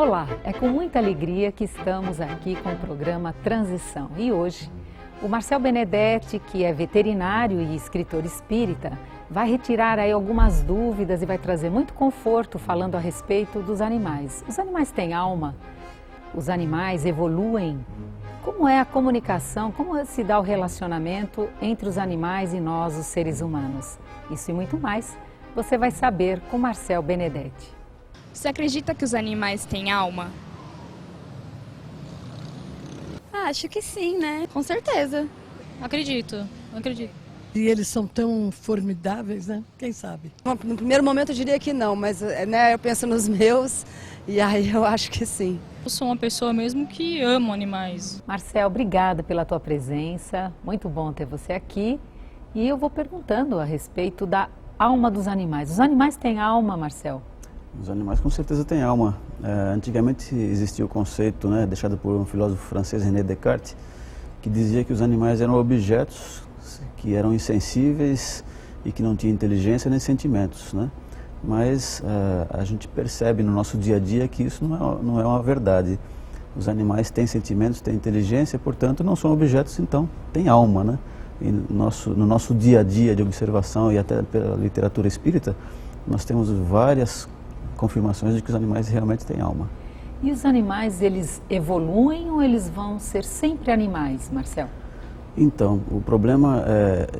Olá, é com muita alegria que estamos aqui com o programa Transição. E hoje, o Marcel Benedetti, que é veterinário e escritor espírita, vai retirar aí algumas dúvidas e vai trazer muito conforto falando a respeito dos animais. Os animais têm alma? Os animais evoluem? Como é a comunicação? Como se dá o relacionamento entre os animais e nós, os seres humanos? Isso e muito mais, você vai saber com Marcel Benedetti. Você acredita que os animais têm alma? Acho que sim, né? Com certeza. Acredito. E eles são tão formidáveis, né? Quem sabe? No primeiro momento eu diria que não, mas eu penso nos meus e aí eu acho que sim. Eu sou uma pessoa mesmo que amo animais. Marcel, obrigada pela tua presença, muito bom ter você aqui. E eu vou perguntando a respeito da alma dos animais. Os animais têm alma, Marcel? Os animais com certeza têm alma. Antigamente existia o conceito, deixado por um filósofo francês, René Descartes, que dizia que os animais eram objetos que eram insensíveis e que não tinham inteligência nem sentimentos, Mas a gente percebe no nosso dia a dia que isso não é uma verdade. Os animais têm sentimentos, têm inteligência, portanto não são objetos, então têm alma, E no nosso dia a dia de observação e até pela literatura espírita, nós temos várias confirmações de que os animais realmente têm alma. E os animais, eles evoluem ou eles vão ser sempre animais, Marcel? Então, o problema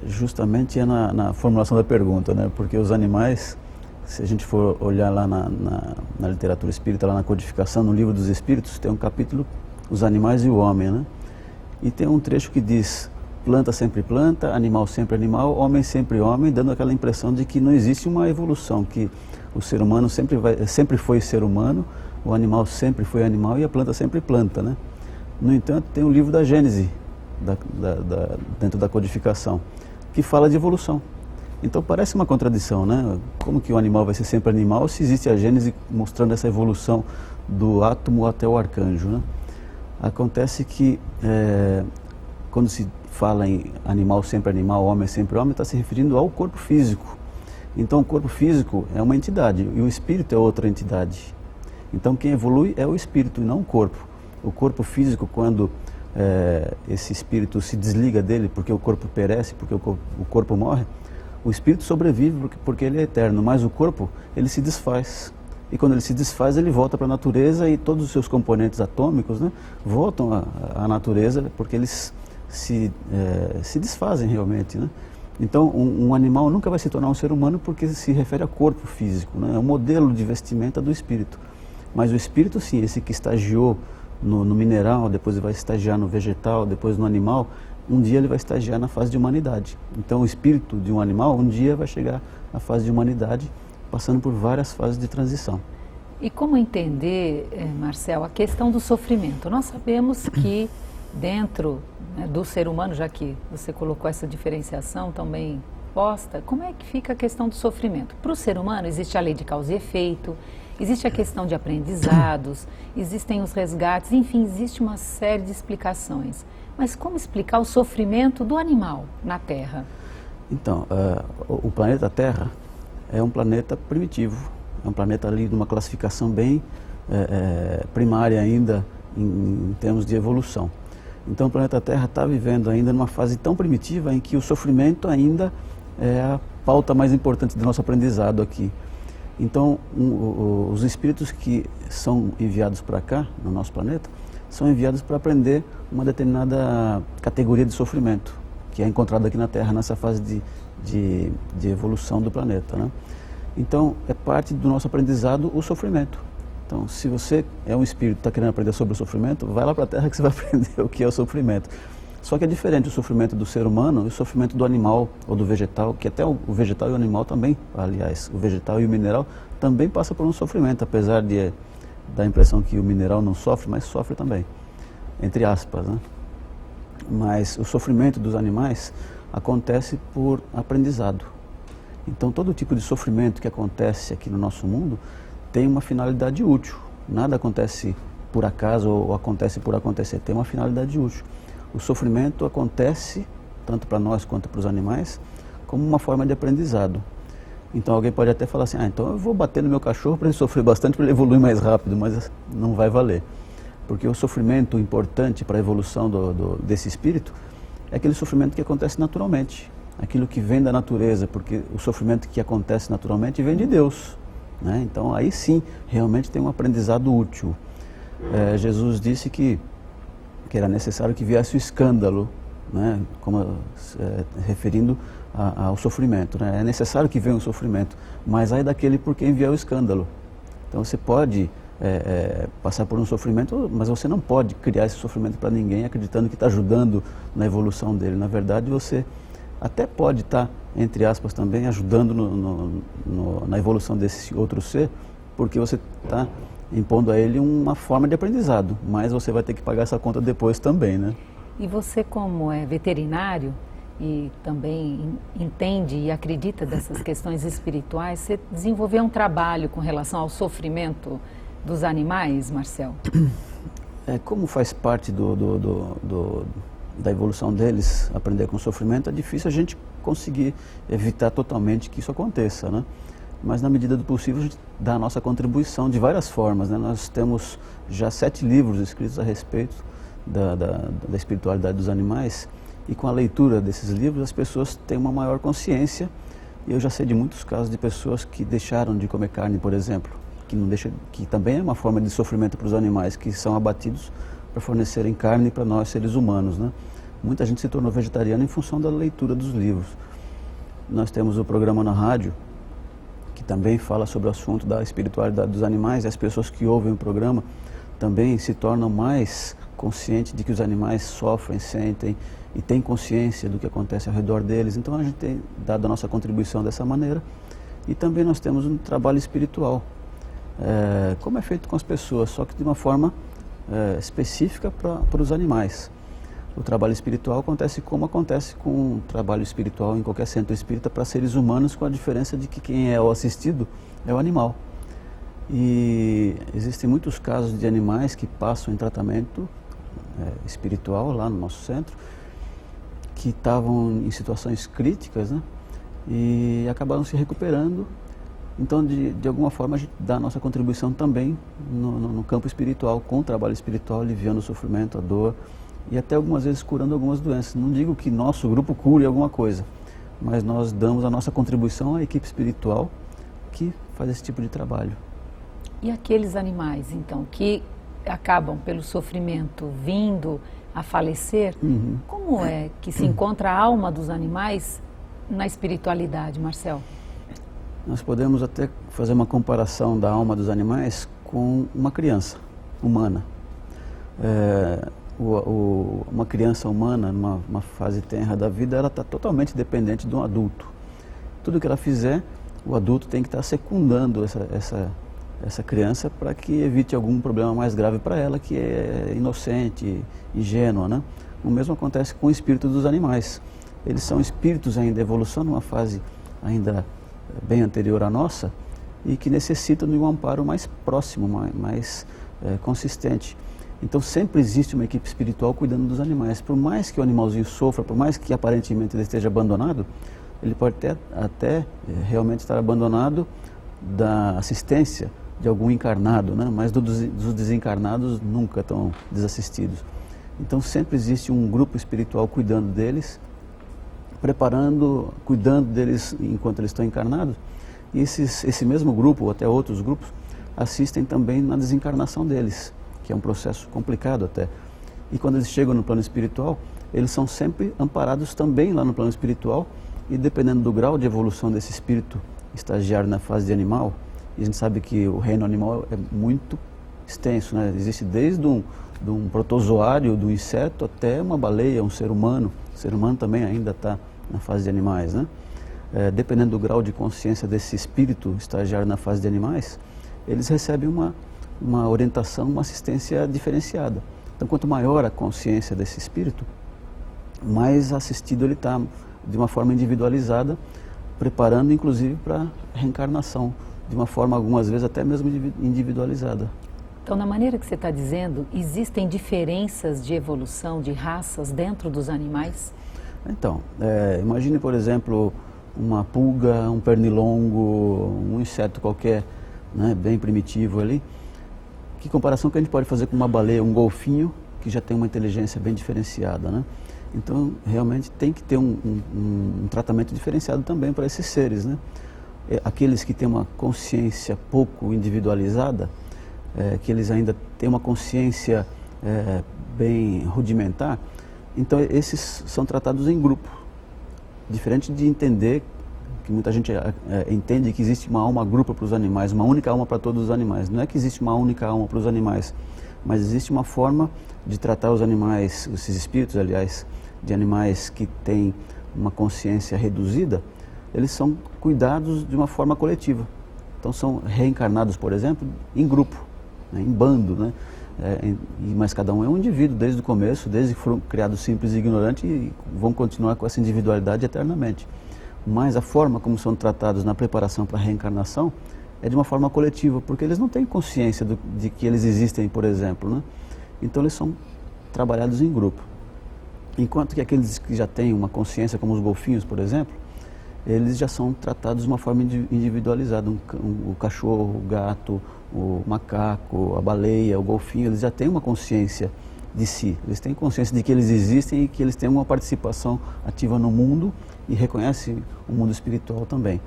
justamente é na formulação da pergunta, Porque os animais, se a gente for olhar lá na literatura espírita, lá na codificação, no livro dos Espíritos, tem um capítulo, os animais e o homem, E tem um trecho que diz, planta sempre planta, animal sempre animal, homem sempre homem, dando aquela impressão de que não existe uma evolução, que o ser humano sempre foi ser humano, o animal sempre foi animal e a planta sempre planta, No entanto, tem o livro da Gênese, dentro da codificação, que fala de evolução. Então parece uma contradição, Como que o animal vai ser sempre animal se existe a Gênese mostrando essa evolução do átomo até o arcanjo, Acontece que quando se fala em animal sempre animal, homem sempre homem, está se referindo ao corpo físico. Então o corpo físico é uma entidade e o espírito é outra entidade. Então quem evolui é o espírito e não o corpo. O corpo físico, quando esse espírito se desliga dele, porque o corpo perece, porque o corpo morre, o espírito sobrevive porque ele é eterno, mas o corpo ele se desfaz. E quando ele se desfaz, ele volta para a natureza e todos os seus componentes atômicos voltam à natureza porque eles se desfazem realmente, Então, um animal nunca vai se tornar um ser humano porque se refere a corpo físico, É um modelo de vestimenta do espírito. Mas o espírito, sim, esse que estagiou no mineral, depois ele vai estagiar no vegetal, depois no animal, um dia ele vai estagiar na fase de humanidade. Então, o espírito de um animal, um dia vai chegar na fase de humanidade, passando por várias fases de transição. E como entender, Marcel, a questão do sofrimento? Nós sabemos que dentro do ser humano, já que você colocou essa diferenciação tão bem posta, como é que fica a questão do sofrimento? Para o ser humano existe a lei de causa e efeito, existe a questão de aprendizados, existem os resgates, enfim, existe uma série de explicações. Mas como explicar o sofrimento do animal na Terra? Então, o planeta Terra é um planeta primitivo, é um planeta ali de uma classificação bem primária ainda em termos de evolução. Então o planeta Terra está vivendo ainda numa fase tão primitiva em que o sofrimento ainda é a pauta mais importante do nosso aprendizado aqui. Então os espíritos que são enviados para cá, no nosso planeta, são enviados para aprender uma determinada categoria de sofrimento, que é encontrada aqui na Terra nessa fase de evolução do planeta, Então é parte do nosso aprendizado o sofrimento. Então, se você é um espírito que está querendo aprender sobre o sofrimento, vai lá para a Terra que você vai aprender o que é o sofrimento. Só que é diferente o sofrimento do ser humano e o sofrimento do animal ou do vegetal, que até o vegetal e o animal também, aliás, o vegetal e o mineral também passam por um sofrimento, apesar de dar a impressão que o mineral não sofre, mas sofre também, entre aspas, Mas o sofrimento dos animais acontece por aprendizado. Então, todo tipo de sofrimento que acontece aqui no nosso mundo tem uma finalidade útil. Nada acontece por acaso ou acontece por acontecer, tem uma finalidade útil. O sofrimento acontece, tanto para nós quanto para os animais, como uma forma de aprendizado. Então alguém pode até falar assim, então eu vou bater no meu cachorro para ele sofrer bastante, para ele evoluir mais rápido, mas não vai valer. Porque o sofrimento importante para a evolução desse espírito é aquele sofrimento que acontece naturalmente, aquilo que vem da natureza, porque o sofrimento que acontece naturalmente vem de Deus, né? Então aí sim, realmente tem um aprendizado útil. Jesus disse que era necessário que viesse o escândalo, né? Referindo ao sofrimento, né? É necessário que venha o sofrimento, mas aí daquele por quem vier o escândalo. Então você pode passar por um sofrimento, mas você não pode criar esse sofrimento para ninguém acreditando que está ajudando na evolução dele. Na verdade, você até pode estar, entre aspas, também ajudando na evolução desse outro ser, porque você está impondo a ele uma forma de aprendizado, mas você vai ter que pagar essa conta depois também, né? E você, como é veterinário e também entende e acredita dessas questões espirituais, você desenvolveu um trabalho com relação ao sofrimento dos animais, Marcel? Como faz parte da evolução deles, aprender com o sofrimento, é difícil a gente conseguir evitar totalmente que isso aconteça, né? Mas na medida do possível a gente dá a nossa contribuição de várias formas, né? Nós temos já 7 livros escritos a respeito da espiritualidade dos animais, e com a leitura desses livros as pessoas têm uma maior consciência, e eu já sei de muitos casos de pessoas que deixaram de comer carne, por exemplo, que também é uma forma de sofrimento para os animais, que são abatidos para fornecerem carne para nós seres humanos, né? Muita gente se tornou vegetariana em função da leitura dos livros. Nós temos o programa na rádio, que também fala sobre o assunto da espiritualidade dos animais, e as pessoas que ouvem o programa também se tornam mais conscientes de que os animais sofrem, sentem e têm consciência do que acontece ao redor deles. Então a gente tem dado a nossa contribuição dessa maneira, e também nós temos um trabalho espiritual, como é feito com as pessoas, só que de uma forma específica para os animais. O trabalho espiritual acontece como acontece com o trabalho espiritual em qualquer centro espírita para seres humanos, com a diferença de que quem é o assistido é o animal. E existem muitos casos de animais que passam em tratamento espiritual lá no nosso centro, que estavam em situações críticas, né? E acabaram se recuperando. Então, de alguma forma, a gente dá a nossa contribuição também no campo espiritual, com o trabalho espiritual, aliviando o sofrimento, a dor, e até algumas vezes curando algumas doenças. Não digo que nosso grupo cure alguma coisa, mas nós damos a nossa contribuição à equipe espiritual que faz esse tipo de trabalho. E aqueles animais, então, que acabam pelo sofrimento vindo a falecer, como é que se encontra a alma dos animais na espiritualidade, Marcel? Nós podemos até fazer uma comparação da alma dos animais com uma criança humana. Uma criança humana, numa fase tenra da vida, ela está totalmente dependente de um adulto. Tudo que ela fizer, o adulto tem que estar secundando essa criança para que evite algum problema mais grave para ela, que é inocente, ingênua, né? O mesmo acontece com o espírito dos animais. Eles são espíritos ainda em evolução, numa fase ainda bem anterior à nossa, e que necessitam de um amparo mais próximo, mais consistente. Então sempre existe uma equipe espiritual cuidando dos animais. Por mais que o animalzinho sofra, por mais que aparentemente ele esteja abandonado, ele pode até realmente estar abandonado da assistência de algum encarnado, né? Mas dos desencarnados nunca estão desassistidos. Então sempre existe um grupo espiritual cuidando deles, cuidando deles enquanto eles estão encarnados, e esse mesmo grupo, ou até outros grupos, assistem também na desencarnação deles, que é um processo complicado até. E quando eles chegam no plano espiritual, eles são sempre amparados também lá no plano espiritual, e dependendo do grau de evolução desse espírito estagiário na fase de animal, e a gente sabe que o reino animal é muito extenso, né? Existe desde um protozoário, do inseto, até uma baleia, um ser humano. O ser humano também ainda está na fase de animais, né? Dependendo do grau de consciência desse espírito estagiário na fase de animais, eles recebem uma orientação, uma assistência diferenciada. Então, quanto maior a consciência desse espírito, mais assistido ele está, de uma forma individualizada, preparando inclusive para a reencarnação, de uma forma algumas vezes até mesmo individualizada. Então, na maneira que você está dizendo, existem diferenças de evolução de raças dentro dos animais? Então, imagine, por exemplo, uma pulga, um pernilongo, um inseto qualquer, né, bem primitivo ali. Que comparação que a gente pode fazer com uma baleia, um golfinho, que já tem uma inteligência bem diferenciada, né? Então, realmente tem que ter um tratamento diferenciado também para esses seres, né? Aqueles que têm uma consciência pouco individualizada, que eles ainda têm uma consciência bem rudimentar, então esses são tratados em grupo. Diferente de entender, que muita gente entende que existe uma alma grupo para os animais, uma única alma para todos os animais. Não é que existe uma única alma para os animais, mas existe uma forma de tratar os animais, esses espíritos, aliás, de animais que têm uma consciência reduzida, eles são cuidados de uma forma coletiva. Então são reencarnados, por exemplo, em grupo, né, em bando, né? Mas cada um é um indivíduo desde o começo, desde que foram criados simples e ignorantes, e vão continuar com essa individualidade eternamente. Mas a forma como são tratados na preparação para a reencarnação é de uma forma coletiva, porque eles não têm consciência de que eles existem, por exemplo, né? Então eles são trabalhados em grupo. Enquanto que aqueles que já têm uma consciência, como os golfinhos, por exemplo, eles já são tratados de uma forma individualizada. O cachorro, o gato, o macaco, a baleia, o golfinho, eles já têm uma consciência de si. Eles têm consciência de que eles existem e que eles têm uma participação ativa no mundo e reconhecem o mundo espiritual também.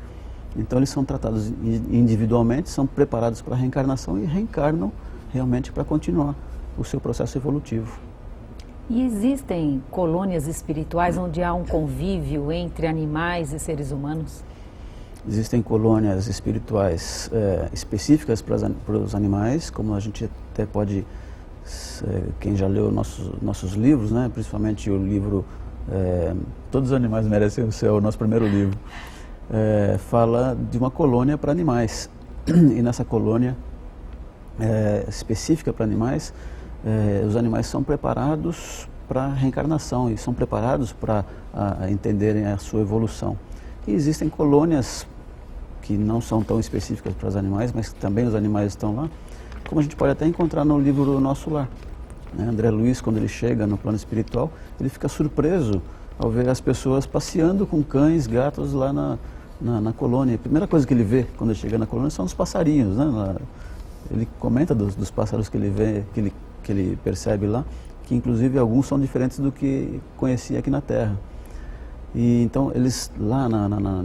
Então eles são tratados individualmente, são preparados para a reencarnação e reencarnam realmente para continuar o seu processo evolutivo. E existem colônias espirituais onde há um convívio entre animais e seres humanos? Existem colônias espirituais específicas para os animais, como a gente até pode, quem já leu nossos livros, né, principalmente o livro Todos os Animais Merecem o Céu, o nosso primeiro livro, fala de uma colônia para animais. E nessa colônia específica para animais, os animais são preparados para a reencarnação e são preparados para entenderem a sua evolução. E existem colônias que não são tão específicas para os animais, mas também os animais estão lá, como a gente pode até encontrar no livro Nosso Lar. Né? André Luiz, quando ele chega no plano espiritual, ele fica surpreso ao ver as pessoas passeando com cães, gatos lá na colônia. A primeira coisa que ele vê quando ele chega na colônia são os passarinhos, né? Ele comenta dos pássaros que ele vê, que ele percebe lá, que inclusive alguns são diferentes do que conhecia aqui na Terra. E então eles lá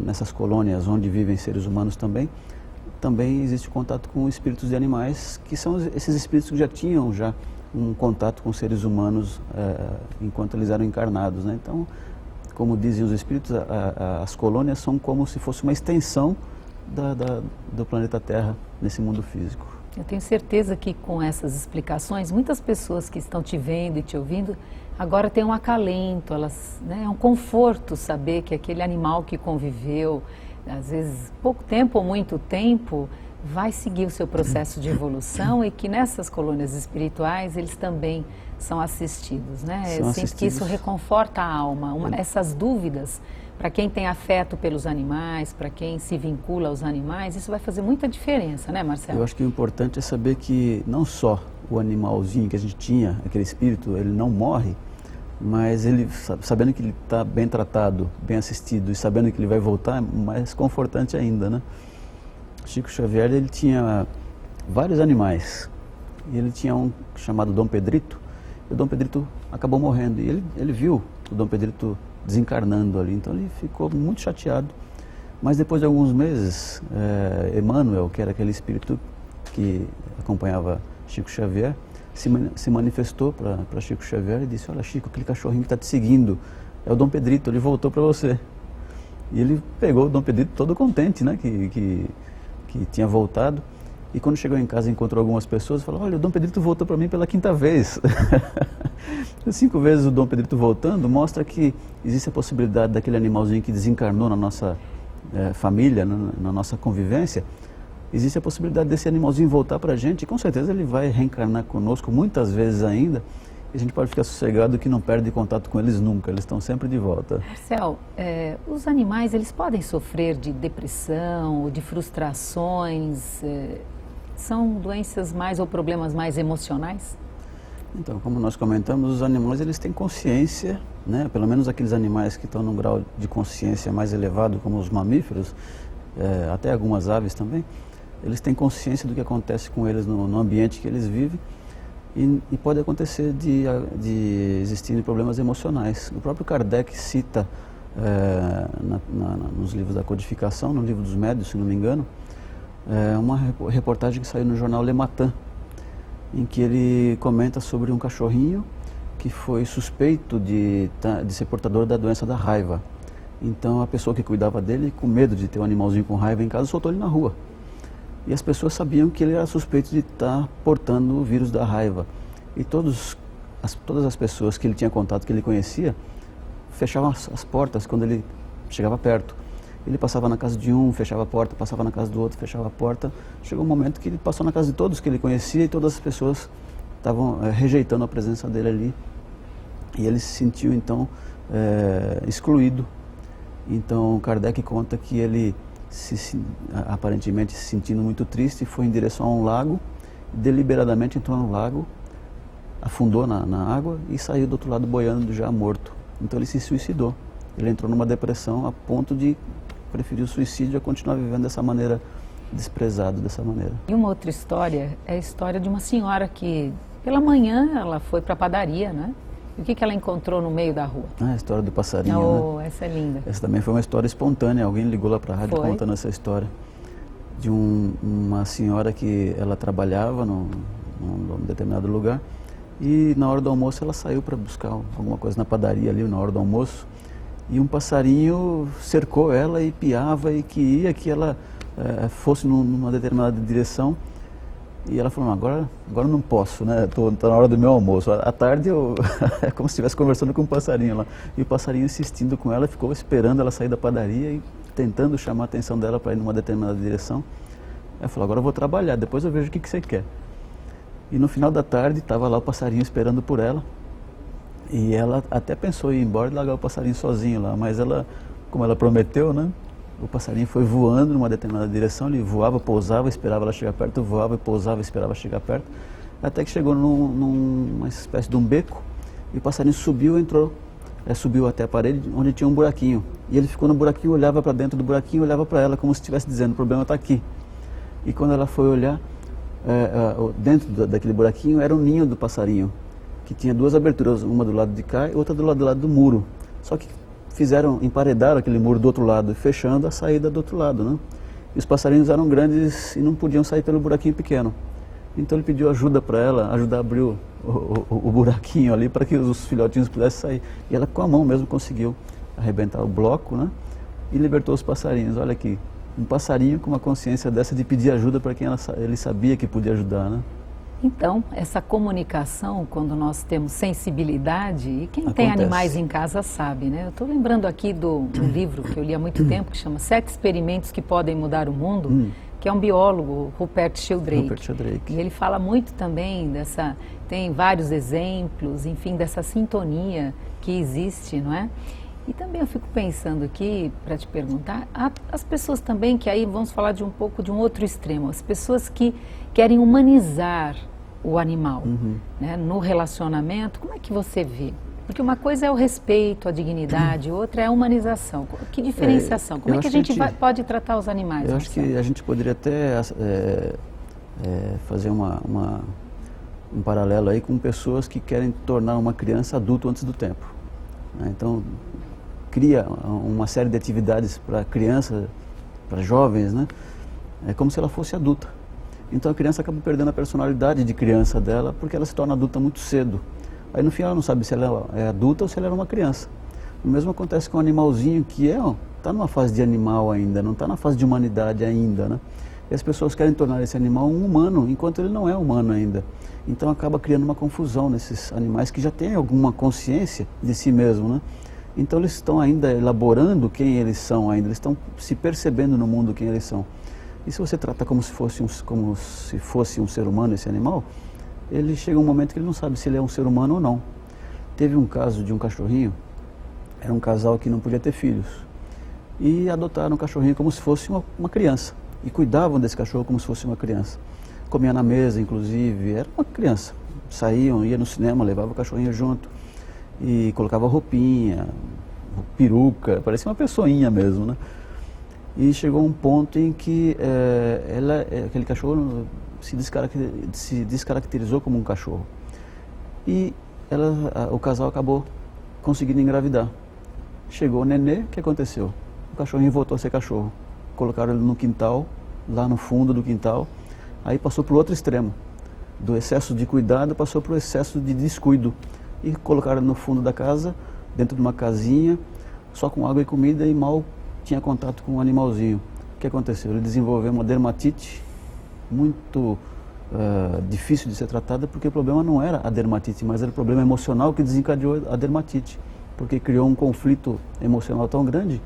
nessas colônias onde vivem seres humanos também existe contato com espíritos de animais, que são esses espíritos que já tinham um contato com seres humanos enquanto eles eram encarnados, né? Então, como dizem os espíritos, as colônias são como se fosse uma extensão do planeta Terra nesse mundo físico. Eu tenho certeza que com essas explicações, muitas pessoas que estão te vendo e te ouvindo, agora têm um acalento, né, é um conforto saber que aquele animal que conviveu, às vezes pouco tempo ou muito tempo, vai seguir o seu processo de evolução e que nessas colônias espirituais eles também são assistidos, né? Eu sinto que isso reconforta a alma, essas dúvidas. Para quem tem afeto pelos animais, para quem se vincula aos animais, isso vai fazer muita diferença, né, Marcelo? Eu acho que o importante é saber que não só o animalzinho que a gente tinha, aquele espírito, ele não morre, mas ele, sabendo que ele está bem tratado, bem assistido e sabendo que ele vai voltar, é mais confortante ainda, né? Chico Xavier, ele tinha vários animais, e ele tinha um chamado Dom Pedrito, e o Dom Pedrito acabou morrendo, e ele viu o Dom Pedrito desencarnando ali, então ele ficou muito chateado. Mas depois de alguns meses, Emmanuel, que era aquele espírito que acompanhava Chico Xavier, se manifestou para Chico Xavier e disse: olha, Chico, aquele cachorrinho que está te seguindo é o Dom Pedrito, ele voltou para você. E ele pegou o Dom Pedrito todo contente, né, que tinha voltado. E quando chegou em casa encontrou algumas pessoas e falou: olha, o Dom Pedrito voltou para mim pela 5ª vez. 5 vezes o Dom Pedrito voltando mostra que existe a possibilidade daquele animalzinho que desencarnou na nossa família, na nossa convivência, existe a possibilidade desse animalzinho voltar para a gente, e com certeza ele vai reencarnar conosco muitas vezes ainda, e a gente pode ficar sossegado que não perde contato com eles nunca, eles estão sempre de volta. Marcel, os animais, eles podem sofrer de depressão ou de frustrações? São doenças mais ou problemas mais emocionais? Então, como nós comentamos, os animais eles têm consciência, né? Pelo menos aqueles animais que estão num grau de consciência mais elevado, como os mamíferos, até algumas aves também, eles têm consciência do que acontece com eles no ambiente que eles vivem e pode acontecer de existirem problemas emocionais. O próprio Kardec cita nos livros da codificação, no livro dos médiuns, se não me engano, uma reportagem que saiu no jornal Le Matin, em que ele comenta sobre um cachorrinho que foi suspeito de ser portador da doença da raiva. Então a pessoa que cuidava dele, com medo de ter um animalzinho com raiva em casa, soltou ele na rua. E as pessoas sabiam que ele era suspeito de estar portando o vírus da raiva. E todas as pessoas que ele tinha contato, que ele conhecia, fechavam as portas quando ele chegava perto. Ele passava na casa de um, fechava a porta, passava na casa do outro, fechava a porta. Chegou um momento que ele passou na casa de todos que ele conhecia e todas as pessoas estavam rejeitando a presença dele ali. E ele se sentiu, então, excluído. Então, Kardec conta que ele, aparentemente se sentindo muito triste, foi em direção a um lago, deliberadamente entrou no lago, afundou na água e saiu do outro lado boiando já morto. Então ele se suicidou. Ele entrou numa depressão a ponto de preferir o suicídio a continuar vivendo dessa maneira, desprezado dessa maneira. E uma outra história é a história de uma senhora que, pela manhã, ela foi para a padaria, né? E o que ela encontrou no meio da rua? A história do passarinho, né? Essa é linda. Essa também foi uma história espontânea. Alguém ligou lá para a rádio contando essa história. De uma senhora que ela trabalhava num determinado lugar e na hora do almoço ela saiu para buscar alguma coisa na padaria ali, na hora do almoço. E um passarinho cercou ela e piava e queria que ela fosse numa determinada direção. E ela falou, agora não posso, né? Tá na hora do meu almoço. À tarde é como se estivesse conversando com um passarinho lá. E o passarinho insistindo com ela, ficou esperando ela sair da padaria e tentando chamar a atenção dela para ir numa determinada direção. Ela falou, agora eu vou trabalhar, depois eu vejo o que você quer. E no final da tarde estava lá o passarinho esperando por ela. E ela até pensou em ir embora e largar o passarinho sozinho lá, mas ela, como ela prometeu, né? O passarinho foi voando numa determinada direção, ele voava, pousava, esperava ela chegar perto, voava, pousava, esperava chegar perto, até que chegou numa espécie de um beco, e o passarinho subiu e entrou, subiu até a parede, onde tinha um buraquinho. E ele ficou no buraquinho, olhava para dentro do buraquinho, olhava para ela, como se estivesse dizendo, o problema está aqui. E quando ela foi olhar, dentro daquele buraquinho era o ninho do passarinho, que tinha duas aberturas, uma do lado de cá e outra do lado do muro. Só que emparedaram aquele muro do outro lado, fechando a saída do outro lado, né? E os passarinhos eram grandes e não podiam sair pelo buraquinho pequeno. Então ele pediu ajuda para ela, ajudar a abrir o buraquinho ali para que os filhotinhos pudessem sair. E ela com a mão mesmo conseguiu arrebentar o bloco, né? E libertou os passarinhos. Olha aqui, um passarinho com uma consciência dessa de pedir ajuda para quem ele sabia que podia ajudar, né? Então, essa comunicação, quando nós temos sensibilidade, e quem tem Acontece. Animais em casa sabe, né? Eu estou lembrando aqui do livro que eu li há muito tempo, que chama 7 Experimentos que Podem Mudar o Mundo, que é um biólogo, Rupert Sheldrake. E ele fala muito também tem vários exemplos, enfim, dessa sintonia que existe, não é? E também eu fico pensando aqui, para te perguntar, as pessoas também, que aí vamos falar de um pouco de um outro extremo, as pessoas que querem humanizar o animal, né, no relacionamento, como é que você vê? Porque uma coisa é o respeito, a dignidade, outra é a humanização. Que diferenciação? Como é que a gente pode tratar os animais? Eu acho que a gente poderia até fazer um paralelo aí com pessoas que querem tornar uma criança adulto antes do tempo. Então, cria uma série de atividades para criança, para jovens, né? É como se ela fosse adulta. Então a criança acaba perdendo a personalidade de criança dela, porque ela se torna adulta muito cedo. Aí no fim ela não sabe se ela é adulta ou se ela era uma criança. O mesmo acontece com o animalzinho, que está numa fase de animal ainda, não está na fase de humanidade ainda, né? E as pessoas querem tornar esse animal um humano, enquanto ele não é humano ainda. Então acaba criando uma confusão nesses animais que já têm alguma consciência de si mesmo, né? Então eles estão ainda elaborando quem eles são ainda, eles estão se percebendo no mundo quem eles são. E se você trata como se fosse um ser humano esse animal, ele chega um momento que ele não sabe se ele é um ser humano ou não. Teve um caso de um cachorrinho, era um casal que não podia ter filhos, e adotaram o cachorrinho como se fosse uma criança, e cuidavam desse cachorro como se fosse uma criança. Comia na mesa, inclusive, era uma criança, saíam, ia no cinema, levava o cachorrinho junto e colocava roupinha, peruca, parecia uma pessoinha mesmo, né? E chegou um ponto em que aquele cachorro se descaracterizou como um cachorro. E o casal acabou conseguindo engravidar. Chegou o nenê, o que aconteceu? O cachorrinho voltou a ser cachorro. Colocaram ele no quintal, lá no fundo do quintal, aí passou para o outro extremo. Do excesso de cuidado passou para o excesso de descuido. E colocaram no fundo da casa, dentro de uma casinha, só com água e comida, e mal tinha contato com o animalzinho. O que aconteceu? Ele desenvolveu uma dermatite muito difícil de ser tratada, porque o problema não era a dermatite, mas era o problema emocional que desencadeou a dermatite, porque criou um conflito emocional tão grande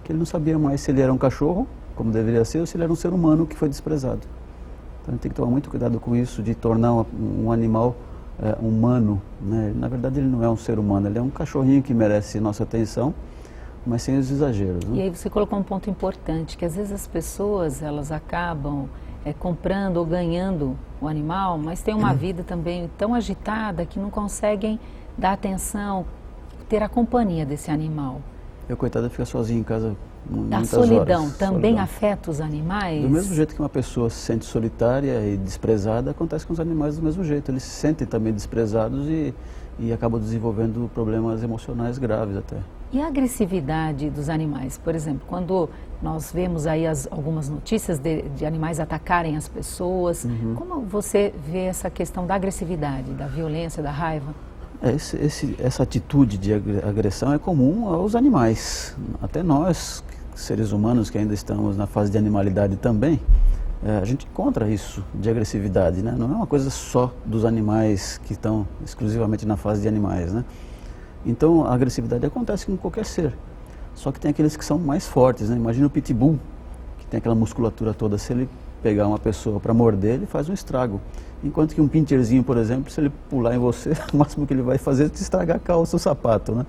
que ele não sabia mais se ele era um cachorro, como deveria ser, ou se ele era um ser humano que foi desprezado. Então a gente tem que tomar muito cuidado com isso, de tornar um animal humano, né? Na verdade ele não é um ser humano, ele é um cachorrinho que merece nossa atenção, mas sem os exageros, né? E aí você colocou um ponto importante, que às vezes as pessoas, elas acabam comprando ou ganhando o animal, mas tem uma vida também tão agitada que não conseguem dar atenção, ter a companhia desse animal. E a coitada fica sozinha em casa muitas solidão horas. também Solidão. Afeta os animais? Do mesmo jeito que uma pessoa se sente solitária e desprezada, acontece com os animais do mesmo jeito. Eles se sentem também desprezados e acabam desenvolvendo problemas emocionais graves até. E a agressividade dos animais? Por exemplo, quando nós vemos aí algumas notícias de animais atacarem as pessoas, como você vê essa questão da agressividade, da violência, da raiva? Essa atitude de agressão é comum aos animais. Até nós, seres humanos que ainda estamos na fase de animalidade também, a gente encontra isso de agressividade, né? Não é uma coisa só dos animais que estão exclusivamente na fase de animais, né? Então a agressividade acontece com qualquer ser, só que tem aqueles que são mais fortes, né? Imagina o pitbull, que tem aquela musculatura toda, se ele pegar uma pessoa para morder, ele faz um estrago. Enquanto que um pincherzinho, por exemplo, se ele pular em você, o máximo que ele vai fazer é te estragar a calça, o sapato, né?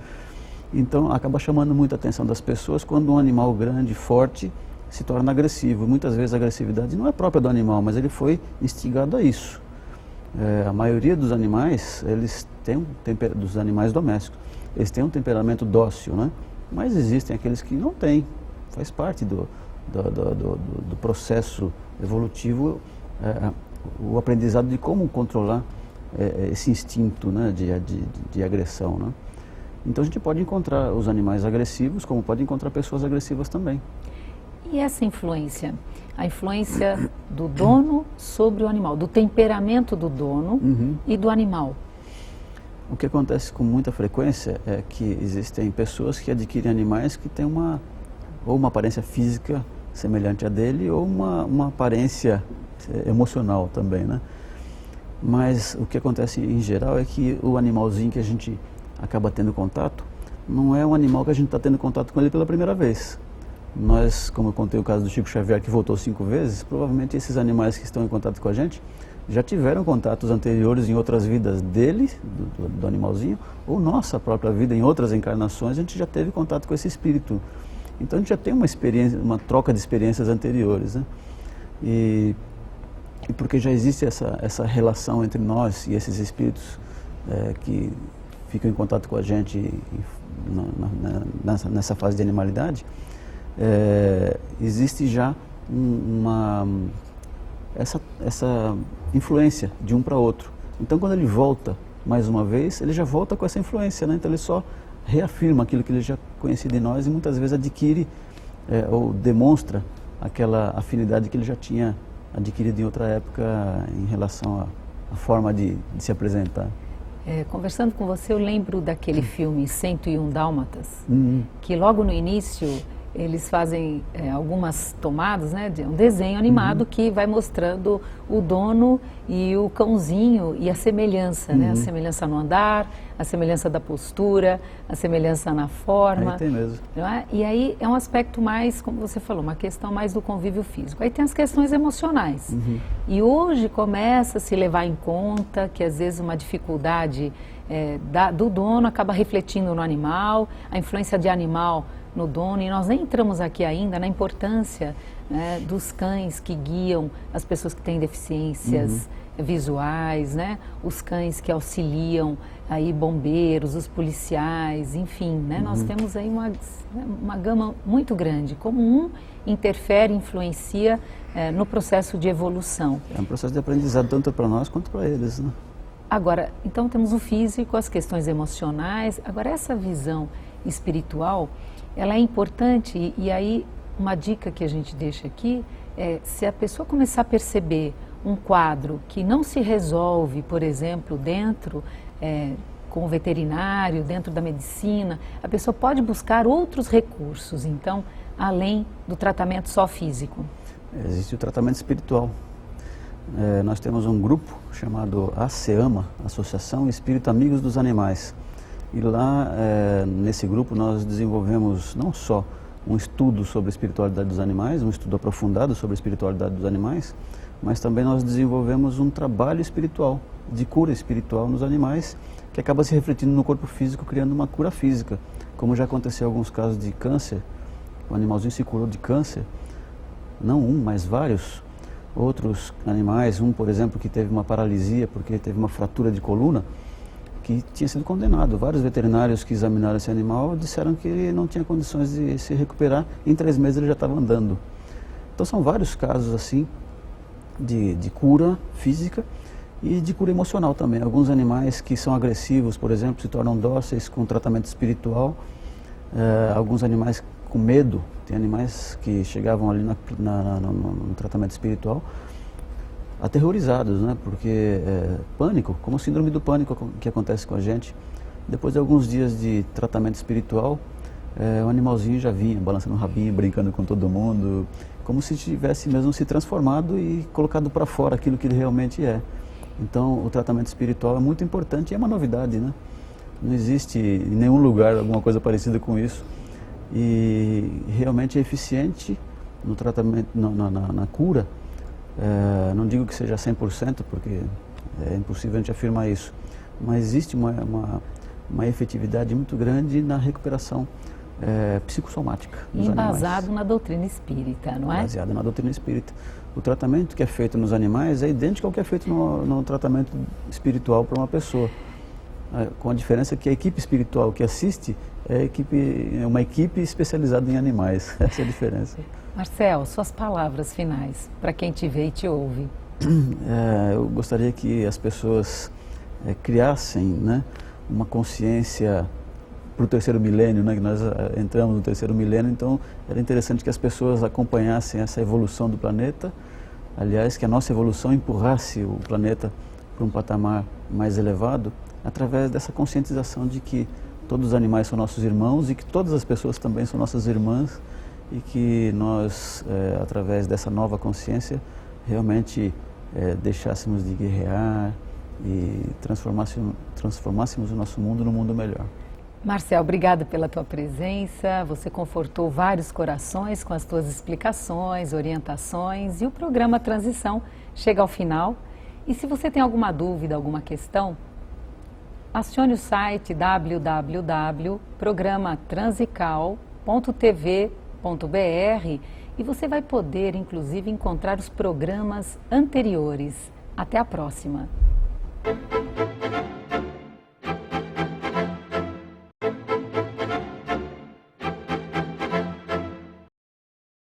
Então acaba chamando muita atenção das pessoas quando um animal grande, forte, se torna agressivo. Muitas vezes a agressividade não é própria do animal, mas ele foi instigado a isso. A maioria dos animais, eles têm dos animais domésticos, eles têm um temperamento dócil, né? Mas existem aqueles que não têm. Faz parte do processo evolutivo, o aprendizado de como controlar esse instinto, né, de agressão, né? Então a gente pode encontrar os animais agressivos, como pode encontrar pessoas agressivas também. E essa influência? A influência do dono sobre o animal, do temperamento do dono e do animal. O que acontece com muita frequência é que existem pessoas que adquirem animais que têm ou uma aparência física semelhante à dele, ou uma aparência emocional também, né? Mas o que acontece em geral é que o animalzinho que a gente acaba tendo contato, não é um animal que a gente está tendo contato com ele pela primeira vez. Nós, como eu contei o caso do Chico Xavier, que voltou 5 vezes, provavelmente esses animais que estão em contato com a gente já tiveram contatos anteriores em outras vidas dele, do animalzinho, ou nossa própria vida em outras encarnações, a gente já teve contato com esse espírito. Então a gente já tem uma experiência, uma troca de experiências anteriores, né? E porque já existe essa relação entre nós e esses espíritos que ficam em contato com a gente nessa fase de animalidade, existe já essa influência de um para outro. Então quando ele volta mais uma vez, ele já volta com essa influência, né? Então ele só reafirma aquilo que ele já conhecia de nós e muitas vezes adquire ou demonstra aquela afinidade que ele já tinha adquirido em outra época em relação à forma de se apresentar. Conversando com você, eu lembro daquele filme 101 Dálmatas, que logo no início eles fazem algumas tomadas, né, de um desenho animado que vai mostrando o dono e o cãozinho e a semelhança, né, a semelhança no andar, a semelhança da postura, a semelhança na forma. Aí tem mesmo. Não é? E aí é um aspecto mais, como você falou, uma questão mais do convívio físico. Aí tem as questões emocionais. E hoje começa a se levar em conta que às vezes uma dificuldade do dono acaba refletindo no animal, a influência de animal no dono, e nós nem entramos aqui ainda na importância, né, dos cães que guiam as pessoas que têm deficiências visuais, né, os cães que auxiliam aí bombeiros, os policiais, enfim, né, nós temos aí uma gama muito grande, como um interfere, influencia no processo de evolução. É um processo de aprendizado tanto para nós quanto para eles, né? Agora, então temos o físico, as questões emocionais. Agora, essa visão espiritual, ela é importante, e aí uma dica que a gente deixa aqui é, se a pessoa começar a perceber um quadro que não se resolve, por exemplo, dentro, com o veterinário, dentro da medicina, a pessoa pode buscar outros recursos, então, além do tratamento só físico. Existe o tratamento espiritual. Nós temos um grupo chamado ASEAMA, Associação Espírito Amigos dos Animais. E lá, nesse grupo, nós desenvolvemos não só um estudo sobre a espiritualidade dos animais, um estudo aprofundado sobre a espiritualidade dos animais, mas também nós desenvolvemos um trabalho espiritual, de cura espiritual nos animais, que acaba se refletindo no corpo físico, criando uma cura física. Como já aconteceu em alguns casos de câncer, o animalzinho se curou de câncer, não um, mas vários. Outros animais, um, por exemplo, que teve uma paralisia porque teve uma fratura de coluna, que tinha sido condenado. Vários veterinários que examinaram esse animal disseram que ele não tinha condições de se recuperar, em 3 meses ele já estava andando. Então são vários casos assim de cura física e de cura emocional também. Alguns animais que são agressivos, por exemplo, se tornam dóceis com tratamento espiritual. Alguns animais com medo, tem animais que chegavam ali no tratamento espiritual aterrorizados, né? Porque pânico, como a síndrome do pânico que acontece com a gente, depois de alguns dias de tratamento espiritual, o animalzinho já vinha balançando o rabinho, brincando com todo mundo, como se tivesse mesmo se transformado e colocado para fora aquilo que ele realmente é. Então o tratamento espiritual é muito importante e é uma novidade, né? Não existe em nenhum lugar alguma coisa parecida com isso. E realmente é eficiente no tratamento, na cura. Não digo que seja 100%, porque é impossível a gente afirmar isso, mas existe uma efetividade muito grande na recuperação psicossomática dos animais. Embasado na doutrina espírita, não é? Baseado na doutrina espírita. O tratamento que é feito nos animais é idêntico ao que é feito no tratamento espiritual para uma pessoa. Com a diferença que a equipe espiritual que assiste é uma equipe especializada em animais. Essa é a diferença. Marcel, suas palavras finais para quem te vê e te ouve. Eu gostaria que as pessoas criassem, né, uma consciência para o 3º milênio, né, que nós entramos no 3º milênio, então era interessante que as pessoas acompanhassem essa evolução do planeta, aliás, que a nossa evolução empurrasse o planeta para um patamar mais elevado, através dessa conscientização de que todos os animais são nossos irmãos e que todas as pessoas também são nossas irmãs, e que nós, através dessa nova consciência, realmente deixássemos de guerrear e transformássemos o nosso mundo num mundo melhor. Marcel, obrigada pela tua presença. Você confortou vários corações com as tuas explicações, orientações, e o programa Transição chega ao final. E se você tem alguma dúvida, alguma questão, acione o site www.programatransical.tv.br e você vai poder, inclusive, encontrar os programas anteriores. Até a próxima!